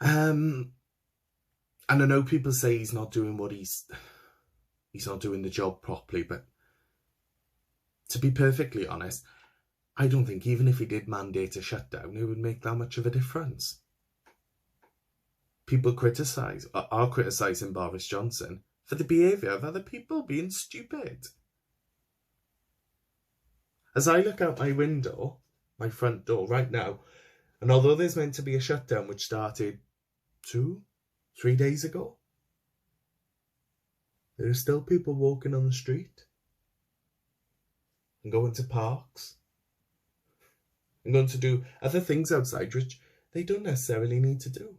And I know people say he's not doing he's not doing the job properly, but to be perfectly honest, I don't think even if he did mandate a shutdown, it would make that much of a difference. People are criticising Boris Johnson for the behaviour of other people being stupid. As I look out my window, my front door right now, and although there's meant to be a shutdown which started 2-3 days ago, there are still people walking on the street and going to parks and going to do other things outside which they don't necessarily need to do.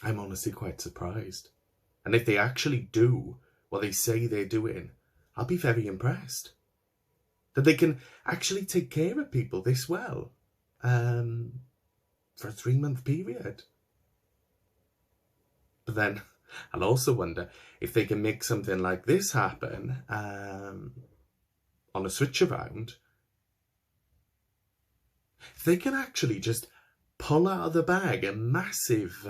I'm honestly quite surprised. And if they actually do what they say they're doing, I'll be very impressed. That they can actually take care of people this well for a 3-month period. But then I'll also wonder if they can make something like this happen on a switch around. If they can actually just pull out of the bag a massive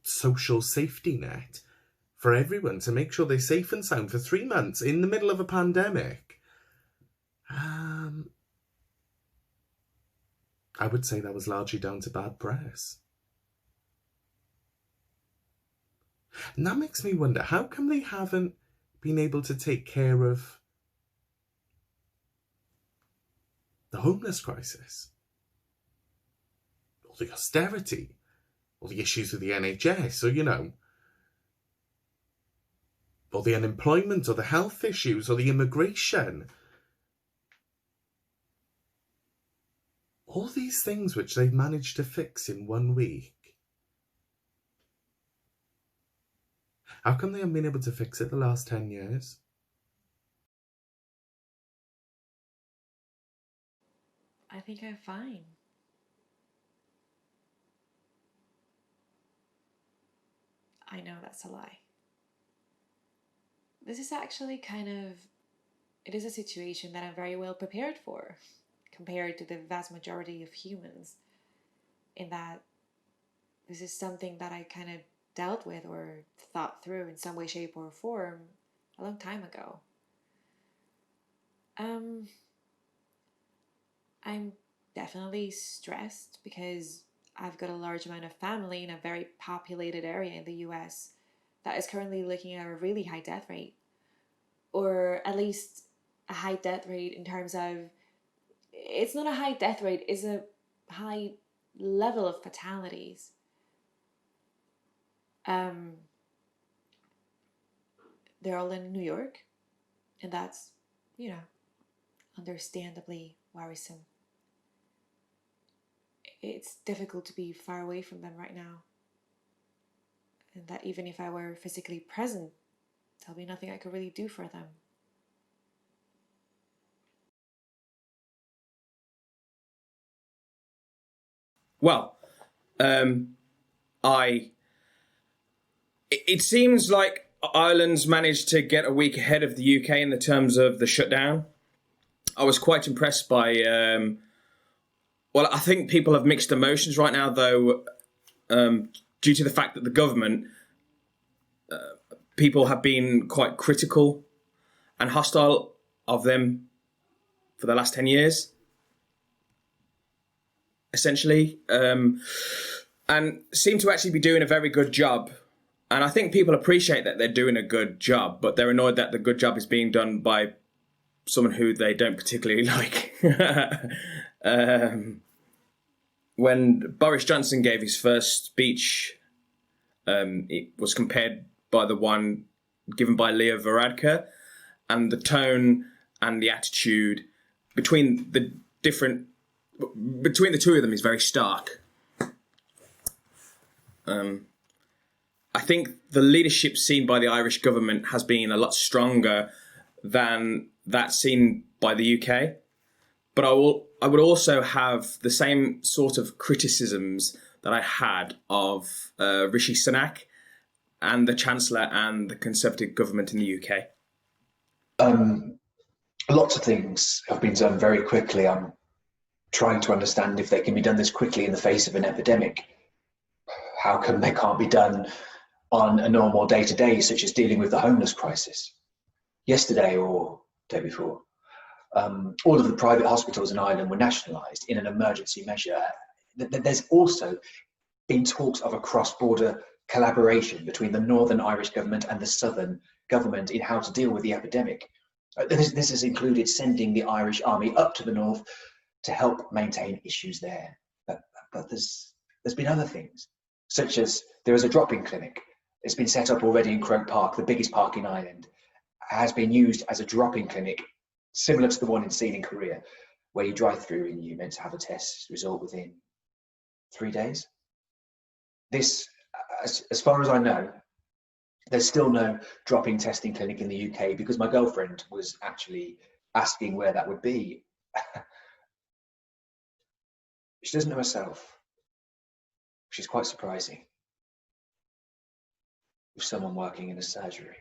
social safety net for everyone to make sure they're safe and sound for 3 months in the middle of a pandemic, I would say that was largely down to bad press. And that makes me wonder, how come they haven't been able to take care of the homeless crisis, or the austerity, or the issues with the NHS, or, or the unemployment, or the health issues, or the immigration. All these things which they've managed to fix in 1 week. How come they haven't been able to fix it the last 10 years? I think I'm fine. I know that's a lie. This is actually it is a situation that I'm very well prepared for, compared to the vast majority of humans, in that this is something that I kind of dealt with or thought through in some way, shape, or form a long time ago. I'm definitely stressed because I've got a large amount of family in a very populated area in the US that is currently looking at a really high death rate, or at least a high death rate in terms of, it's not a high death rate, it's a high level of fatalities. They're all in New York, and that's, understandably worrisome. It's difficult to be far away from them right now. And that even if I were physically present, there'll be nothing I could really do for them. Well, it seems like Ireland's managed to get a week ahead of the UK in the terms of the shutdown. I was quite impressed by, I think people have mixed emotions right now, though, due to the fact that the government, people have been quite critical and hostile of them for the last 10 years, essentially, and seem to actually be doing a very good job. And I think people appreciate that they're doing a good job, but they're annoyed that the good job is being done by someone who they don't particularly like. When Boris Johnson gave his first speech, it was compared by the one given by Lyon Devereux, and the tone and the attitude between the two of them is very stark. I think the leadership seen by the Irish government has been a lot stronger than that seen by the UK. But I would also have the same sort of criticisms that I had of Rishi Sunak and the Chancellor and the Conservative government in the UK. Lots of things have been done very quickly. I'm trying to understand if they can be done this quickly in the face of an epidemic. How come they can't be done on a normal day-to-day, such as dealing with the homeless crisis? Yesterday or day before, all of the private hospitals in Ireland were nationalised in an emergency measure. There's also been talks of a cross-border collaboration between the Northern Irish government and the Southern government in how to deal with the epidemic. This has included sending the Irish Army up to the north to help maintain issues there. But there's been other things, such as there is a drop-in clinic. It's been set up already in Croke Park, the biggest park in Ireland. It has been used as a drop-in clinic, similar to the one in Sean in Korea, where you drive through and you're meant to have a test result within 3 days. This, as far as I know, there's still no drop-in testing clinic in the UK, because my girlfriend was actually asking where that would be. She doesn't know herself, which is quite surprising, with someone working in a surgery.